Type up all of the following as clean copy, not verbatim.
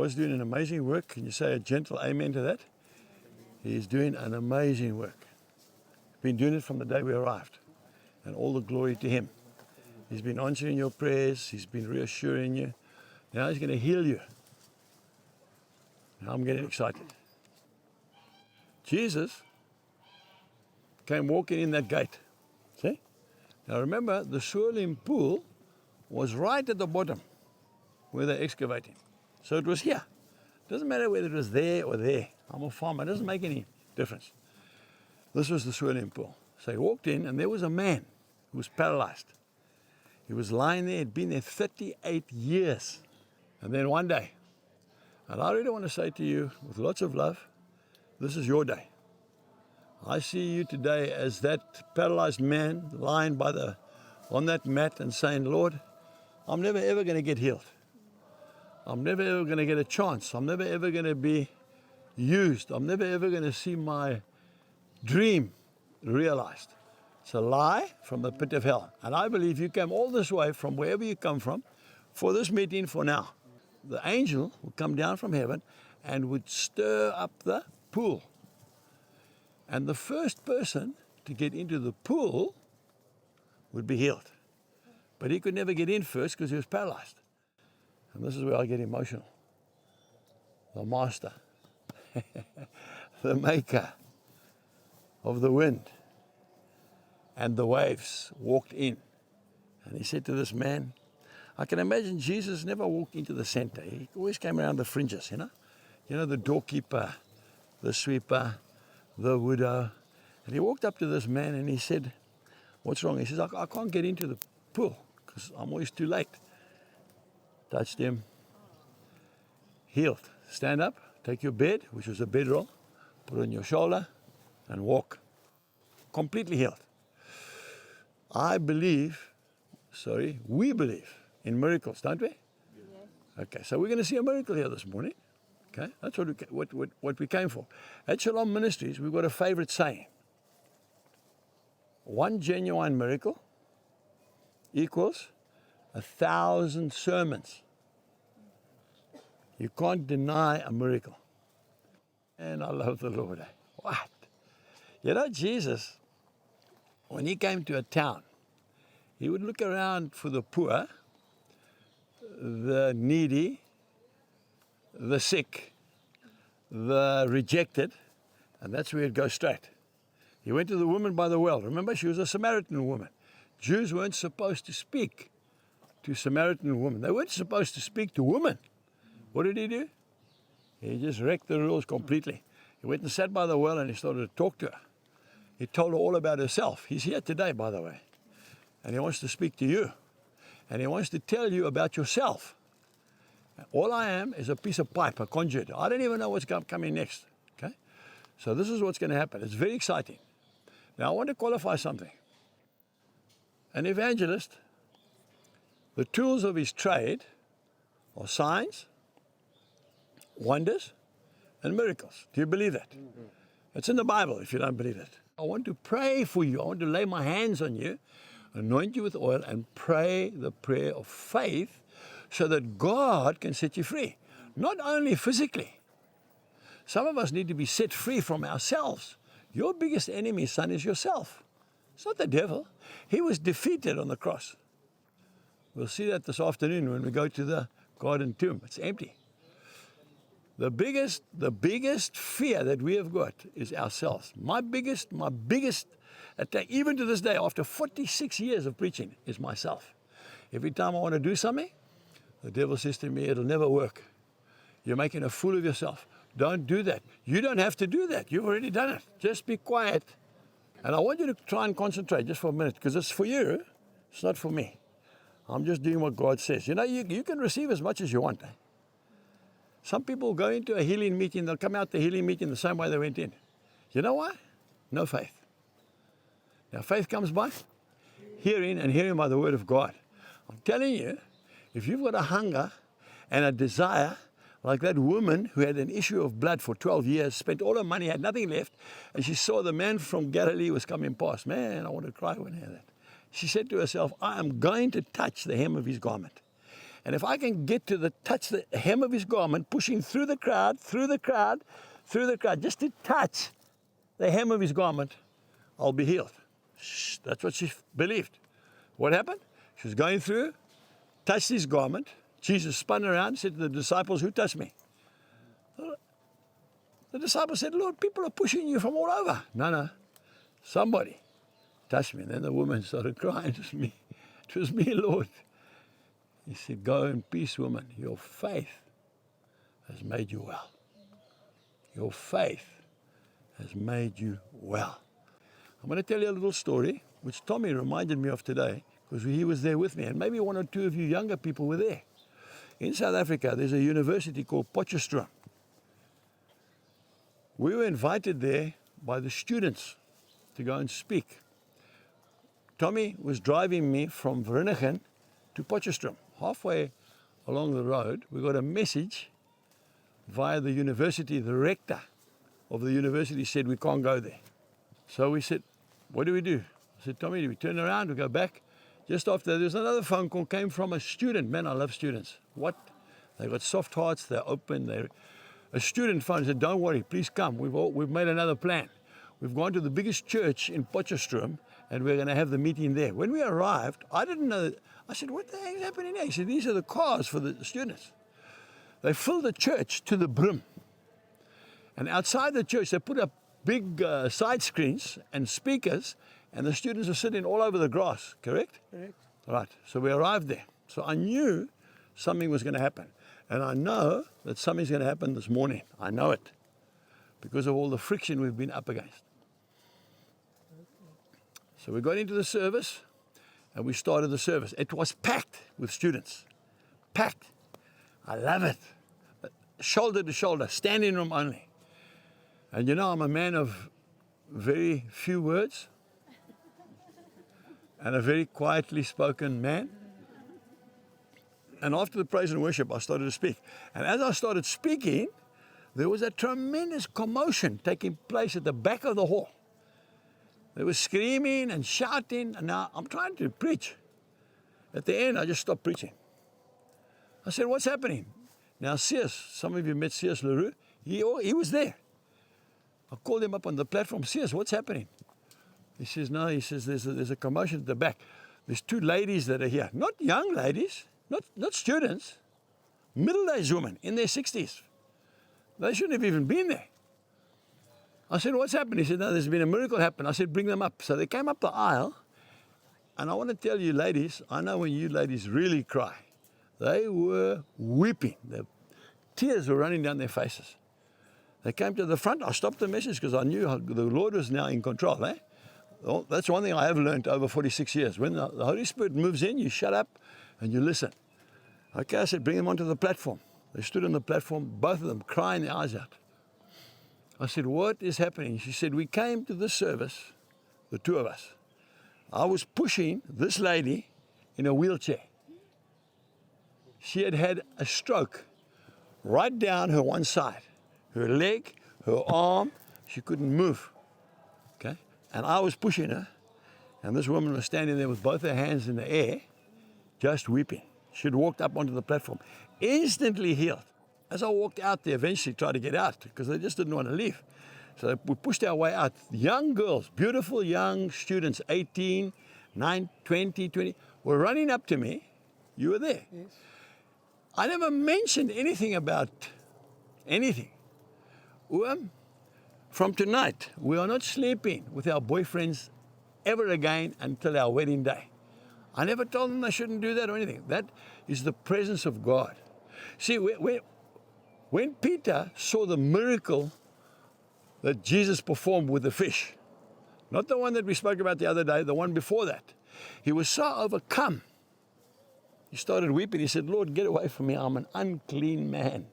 God's doing an amazing work. Can you say a gentle amen to that? He's doing an amazing work. He's been doing it from the day we arrived. And all the glory to Him. He's been answering your prayers. He's been reassuring you. Now He's going to heal you. Now I'm getting excited. Jesus came walking in that gate. See? Now remember, the swirling pool was right at the bottom where they're excavating. So it was here. Doesn't matter whether it was there or there. I'm a farmer. It doesn't make any difference. This was the swirling pool. So he walked in, and there was a man who was paralyzed. He was lying there. He'd been there 38 years. And then one day, and I really want to say to you with lots of love, this is your day. I see you today as that paralyzed man lying on that mat and saying, Lord, I'm never ever going to get healed. I'm never ever going to get a chance. I'm never ever going to be used. I'm never ever going to see my dream realized. It's a lie from the pit of hell. And I believe you came all this way from wherever you come from for this meeting for now. The angel would come down from heaven and would stir up the pool. And the first person to get into the pool would be healed. But he could never get in first because he was paralyzed. And this is where I get emotional. The master, the maker of the wind and the waves walked in. And he said to this man, I can imagine Jesus never walked into the center. He always came around the fringes, you know. You know, the doorkeeper, the sweeper, the widow. And he walked up to this man and he said, what's wrong? He says, I can't get into the pool because I'm always too late. Touched him, healed. Stand up, take your bed, which was a bedroll, put it on your shoulder and walk. Completely healed. We believe in miracles, don't we? Yes. Okay, so we're going to see a miracle here this morning. Okay, that's what we came for. At Shalom Ministries, we've got a favorite saying. One genuine miracle equals 1,000 sermons. You can't deny a miracle. And I love the Lord. What? You know, Jesus, when he came to a town, he would look around for the poor, the needy, the sick, the rejected, and that's where he'd go straight. He went to the woman by the well. Remember, she was a Samaritan woman. Jews weren't supposed to speak to Samaritan women. They weren't supposed to speak to women. What did he do? He just wrecked the rules completely. He went and sat by the well and he started to talk to her. He told her all about herself. He's here today, by the way. And he wants to speak to you. And he wants to tell you about yourself. All I am is a piece of pipe, a conduit. I don't even know what's coming next. Okay? So this is what's going to happen. It's very exciting. Now I want to qualify something. An evangelist, the tools of his trade are signs, wonders, and miracles. Do you believe that? Mm-hmm. It's in the Bible if you don't believe it. I want to pray for you. I want to lay my hands on you, anoint you with oil, and pray the prayer of faith so that God can set you free. Not only physically. Some of us need to be set free from ourselves. Your biggest enemy, son, is yourself. It's not the devil. He was defeated on the cross. We'll see that this afternoon when we go to the garden tomb. It's empty. The biggest fear that we have got is ourselves. My biggest attack, even to this day, after 46 years of preaching, is myself. Every time I want to do something, the devil says to me, it'll never work. You're making a fool of yourself. Don't do that. You don't have to do that. You've already done it. Just be quiet. And I want you to try and concentrate just for a minute, because it's for you. It's not for me. I'm just doing what God says. You know, you can receive as much as you want. Some people go into a healing meeting, they'll come out the healing meeting the same way they went in. You know why? No faith. Now, faith comes by hearing, and hearing by the word of God. I'm telling you, if you've got a hunger and a desire, like that woman who had an issue of blood for 12 years, spent all her money, had nothing left, and she saw the man from Galilee was coming past. Man, I wanted to cry when I heard that. She said to herself, I am going to touch the hem of his garment. And if I can get to touch the hem of his garment, pushing through the crowd, just to touch the hem of his garment, I'll be healed. That's what she believed. What happened? She was going through, touched his garment. Jesus spun around, said to the disciples, who touched me? The disciples said, Lord, people are pushing you from all over. No, somebody touched me. And then the woman started crying, it was me, Lord. He said, go in peace, woman. Your faith has made you well. Your faith has made you well. I'm going to tell you a little story, which Tommy reminded me of today, because he was there with me, and maybe one or two of you younger people were there. In South Africa, there's a university called Potchefstroom. We were invited there by the students to go and speak. Tommy was driving me from Vereeniging to Potchefstroom. Halfway along the road, we got a message via the university. The rector of the university said, we can't go there. So we said, what do we do? I said, Tommy, do we turn around, we go back? Just after, there's another phone call came from a student. Man, I love students. What? They've got soft hearts, they're open. A student phone said, don't worry, please come. We've made another plan. We've gone to the biggest church in Potchefstroom, and we're going to have the meeting there. When we arrived, I didn't know. I said, what the heck is happening there? He said, these are the cars for the students. They filled the church to the brim. And outside the church, they put up big side screens and speakers, and the students are sitting all over the grass, correct? Correct. Right, so we arrived there. So I knew something was going to happen. And I know that something's going to happen this morning. I know it, because of all the friction we've been up against. So we got into the service, and we started the service. It was packed with students. Packed. I love it. Shoulder to shoulder, standing room only. And you know, I'm a man of very few words and a very quietly spoken man. And after the praise and worship, I started to speak. And as I started speaking, there was a tremendous commotion taking place at the back of the hall. They were screaming and shouting, and now I'm trying to preach. At the end, I just stopped preaching. I said, what's happening? Now, C.S., some of you met C.S. LaRue, he was there. I called him up on the platform. C.S., what's happening? He says, no, he says, there's a commotion at the back. There's two ladies that are here. Not young ladies, not students, middle-aged women in their 60s. They shouldn't have even been there. I said, what's happened? He said, no, there's been a miracle happen. I said, bring them up. So they came up the aisle, and I want to tell you ladies, I know when you ladies really cry. They were weeping. The tears were running down their faces. They came to the front. I stopped the message because I knew the Lord was now in control. Well, that's one thing I have learned over 46 years. When the Holy Spirit moves in, you shut up and you listen. Okay, I said, bring them onto the platform. They stood on the platform, both of them crying their eyes out. I said, what is happening? She said, we came to this service, the two of us. I was pushing this lady in a wheelchair. She had had a stroke right down her one side. Her leg, her arm, she couldn't move. Okay? And I was pushing her, and this woman was standing there with both her hands in the air, just weeping. She'd walked up onto the platform, instantly healed. As I walked out there, eventually tried to get out, because they just didn't want to leave. So we pushed our way out. Young girls, beautiful young students, 18, 9, 20, were running up to me. You were there. Yes. I never mentioned anything about anything. From tonight, we are not sleeping with our boyfriends ever again until our wedding day. I never told them they shouldn't do that or anything. That is the presence of God. See, when Peter saw the miracle that Jesus performed with the fish, not the one that we spoke about the other day, the one before that, he was so overcome. He started weeping. He said, Lord, get away from me. I'm an unclean man.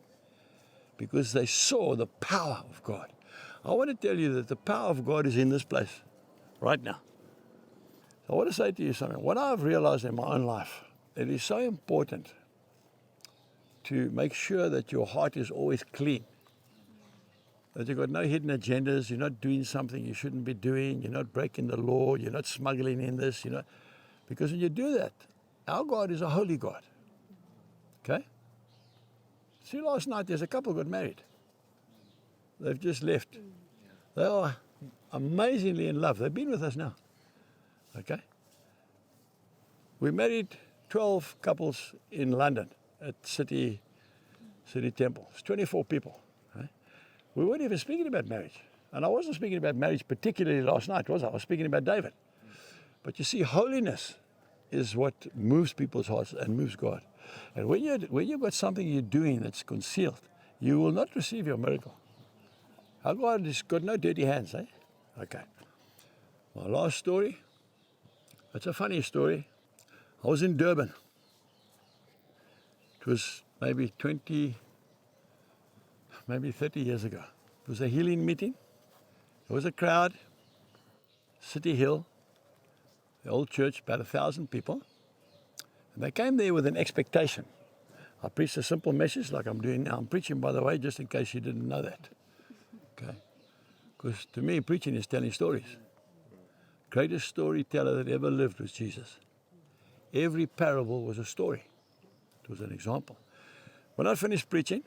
Because they saw the power of God. I want to tell you that the power of God is in this place right now. So I want to say to you something. What I've realized in my own life, it is so important to make sure that your heart is always clean. That you've got no hidden agendas. You're not doing something you shouldn't be doing. You're not breaking the law. You're not smuggling in this. Because when you do that, our God is a holy God. Okay? See, last night there's a couple got married. They've just left. They are amazingly in love. They've been with us now. Okay? We married 12 couples in London at City Temple. It's 24 people. Right? We weren't even speaking about marriage. And I wasn't speaking about marriage particularly last night, was I? I was speaking about David. But you see, holiness is what moves people's hearts and moves God. And when you've got something you're doing that's concealed, you will not receive your miracle. Our God has got no dirty hands, eh? Okay. My last story, it's a funny story. I was in Durban. It was maybe 30 years ago. It was a healing meeting. There was a crowd, City Hill, the old church, about 1,000 people. And they came there with an expectation. I preached a simple message like I'm doing now. I'm preaching, by the way, just in case you didn't know that. Okay? Because to me, preaching is telling stories. Greatest storyteller that ever lived was Jesus. Every parable was a story. It was an example. When I finished preaching,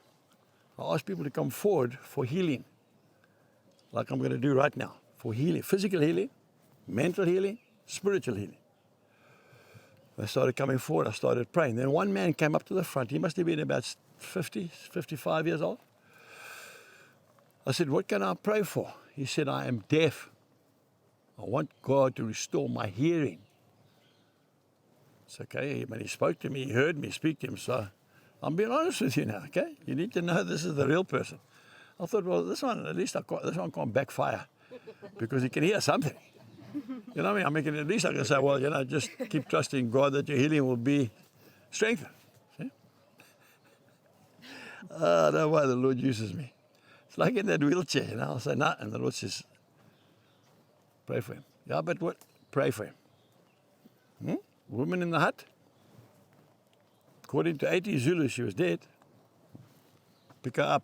I asked people to come forward for healing, like I'm going to do right now, for healing, physical healing, mental healing, spiritual healing. They started coming forward. I started praying. Then one man came up to the front. He must have been about 50, 55 years old. I said, what can I pray for? He said, I am deaf. I want God to restore my hearing. It's okay. When he spoke to me, he heard me speak to him. So I'm being honest with you now, okay? You need to know this is the real person. I thought, well, this one, at least this one can't backfire because he can hear something. You know what I mean? At least I can say, well, just keep trusting God that your healing will be strengthened. See? I don't know why the Lord uses me. It's like in that wheelchair, I'll say, no, and the Lord says, pray for him. Yeah, but what? Pray for him. Woman in the hut. According to 80 Zulu, she was dead. Pick her up.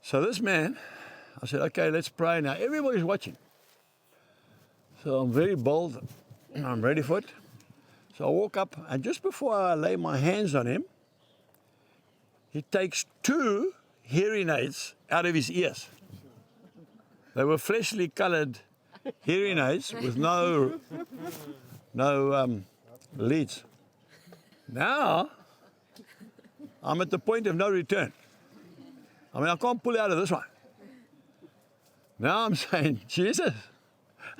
So this man, I said, okay, let's pray now. Everybody's watching. So I'm very bold. I'm ready for it. So I walk up, and just before I lay my hands on him, he takes 2 hearing aids out of his ears. They were fleshly colored hearing aids with no leads. Now, I'm at the point of no return. I can't pull out of this one. Now I'm saying, Jesus,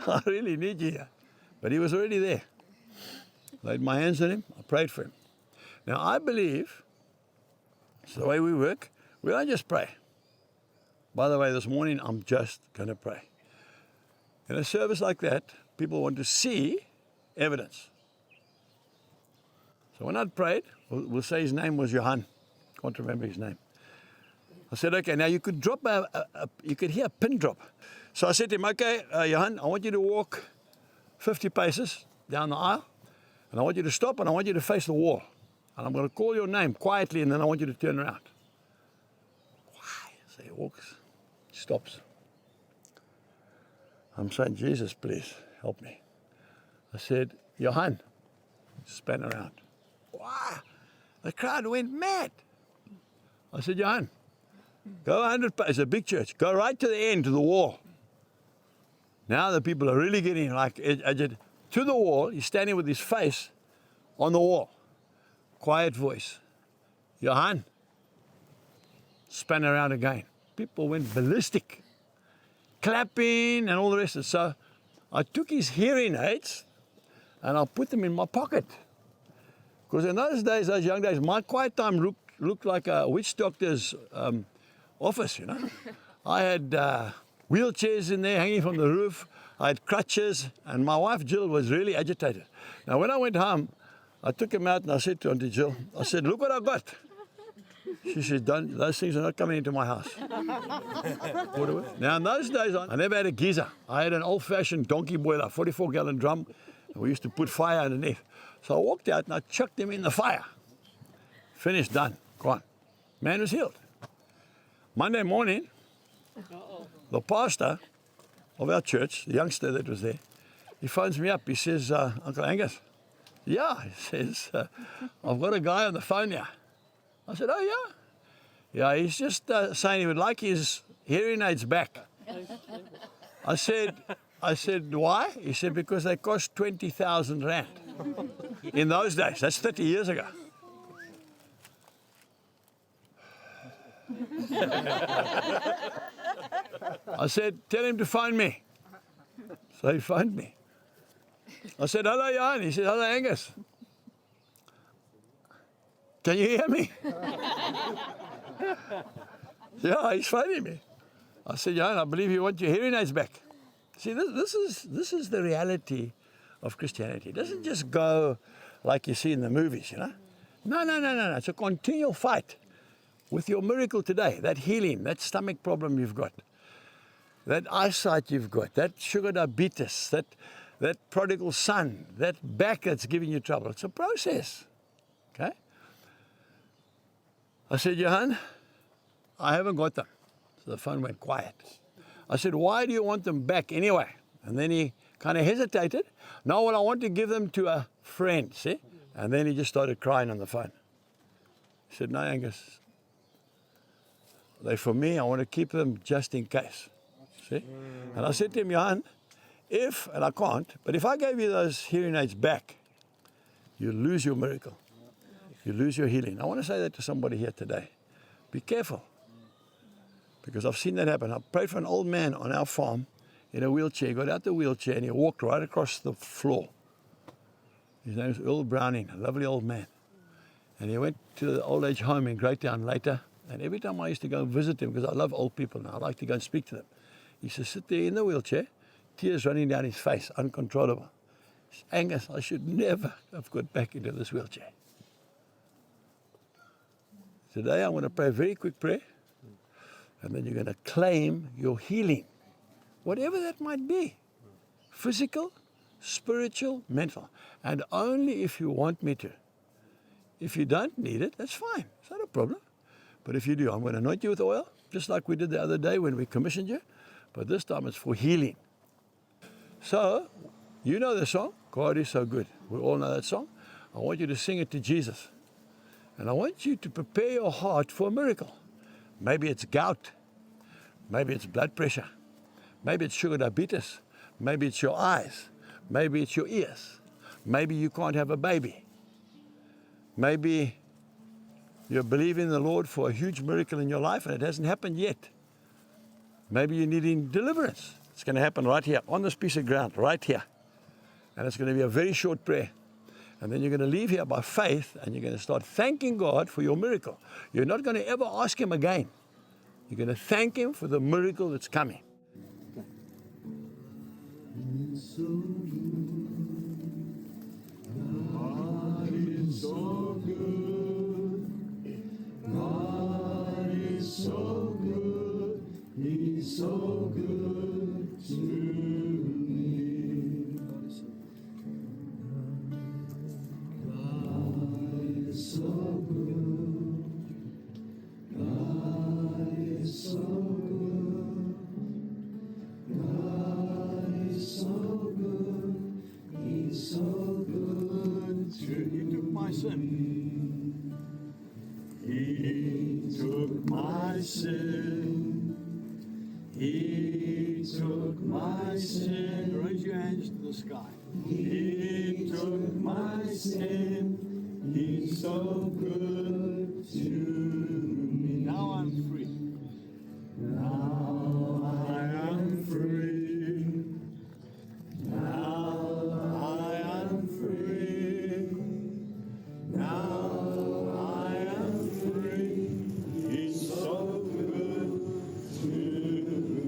I really need you here. But he was already there. Laid my hands on him. I prayed for him. Now, I believe it's the way we work. We don't just pray. By the way, this morning, I'm just going to pray. In a service like that, people want to see evidence. So when I prayed, we'll say his name was Johan. Can't remember his name. I said, okay, now you could drop you could hear a pin drop. So I said to him, okay, Johan, I want you to walk 50 paces down the aisle, and I want you to stop, and I want you to face the wall. And I'm going to call your name quietly, and then I want you to turn around. So he walks, stops. I'm saying, Jesus, please help me. I said, Johan, span around. Wow, the crowd went mad. I said, Johan, go 100 paces, it's a big church, go right to the end, to the wall. Now the people are really getting agitated. To the wall, he's standing with his face on the wall. Quiet voice. Johan, span around again. People went ballistic, clapping and all the rest of it. So I took his hearing aids and I put them in my pocket. Because in those days, those young days, my quiet time looked like a witch doctor's office, I had wheelchairs in there hanging from the roof. I had crutches, and my wife Jill was really agitated. Now, when I went home, I took him out and I said to Auntie Jill, I said, look what I got. She said, those things are not coming into my house. Now, in those days, I never had a geyser. I had an old-fashioned donkey boiler, 44-gallon drum, and we used to put fire underneath. So I walked out and I chucked him in the fire. Finished, done, gone. Man was healed. Monday morning, the pastor of our church, the youngster that was there, he phones me up. He says, Uncle Angus, Yeah, he says, I've got a guy on the phone here. I said, oh, yeah? Yeah, he's just saying he would like his hearing aids back. I said, why? He said, because they cost 20,000 rand. In those days, that's 30 years ago. I said, tell him to phone me. So he phoned me. I said, hello, Jan. He said, hello, Angus. Can you hear me? Yeah, he's phoning me. I said, Jan, I believe you want your hearing aids back. See, this is the reality of Christianity. It doesn't just go like you see in the movies, you know. No. It's a continual fight with your miracle today, that healing, that stomach problem you've got, that eyesight you've got, that sugar diabetes, that prodigal son, that back that's giving you trouble. It's a process, okay? I said, Johan, I haven't got them. So the phone went quiet. I said, why do you want them back anyway? And then he kind of hesitated. No, well, I want to give them to a friend, see? And then he just started crying on the phone. He said, no, Angus, they're for me. I want to keep them just in case, see? And I said to him, Johan, and I can't, but if I gave you those hearing aids back, you lose your miracle. You lose your healing. I want to say that to somebody here today. Be careful. Because I've seen that happen. I prayed for an old man on our farm in a wheelchair. He got out the wheelchair and he walked right across the floor. His name is Earl Browning, a lovely old man. And he went to the old age home in Greytown later. And every time I used to go and visit him, because I love old people now, I like to go and speak to them. He used to sit there in the wheelchair, tears running down his face, uncontrollable. He said, Angus, I should never have got back into this wheelchair. Today I want to pray a very quick prayer. And then you're going to claim your healing, whatever that might be, physical, spiritual, mental, and only if you want me to. If you don't need it, that's fine. It's not a problem. But if you do, I'm going to anoint you with oil, just like we did the other day when we commissioned you, but this time it's for healing. So, you know the song, God is so good. We all know that song. I want you to sing it to Jesus. And I want you to prepare your heart for a miracle. Maybe it's gout, maybe it's blood pressure, maybe it's sugar diabetes, maybe it's your eyes, maybe it's your ears, maybe you can't have a baby, maybe you're believing the Lord for a huge miracle in your life and it hasn't happened yet. Maybe you're needing deliverance. It's going to happen right here, on this piece of ground, right here. And it's going to be a very short prayer. And then you're going to leave here by faith and you're going to start thanking God for your miracle. You're not going to ever ask Him again. You're going to thank Him for the miracle that's coming. God is so good. God is so good. He's so good to me. God is so good. God is so good. God is so good. He's so good to me. He took my sin. He took my sin. He took my sin. Raise your hands to the sky. He took my sin. He's so good to me. Now I'm free. Now I am free. Now I am free. Now I am free. He's so good to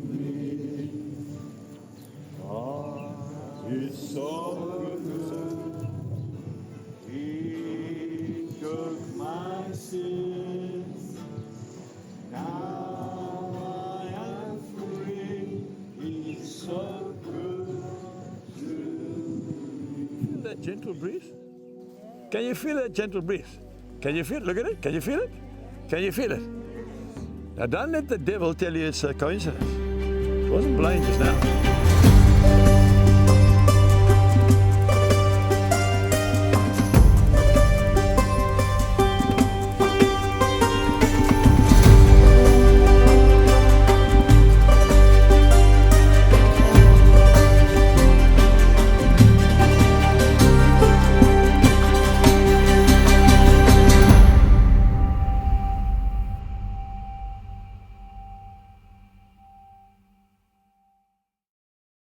me. God is so good. He took my sins. Now I am free. He's so good to me. Feel that gentle breeze? Can you feel that gentle breeze? Can you feel it? Look at it. Can you feel it? Can you feel it? Now don't let the devil tell you it's a coincidence. It wasn't blowing just now.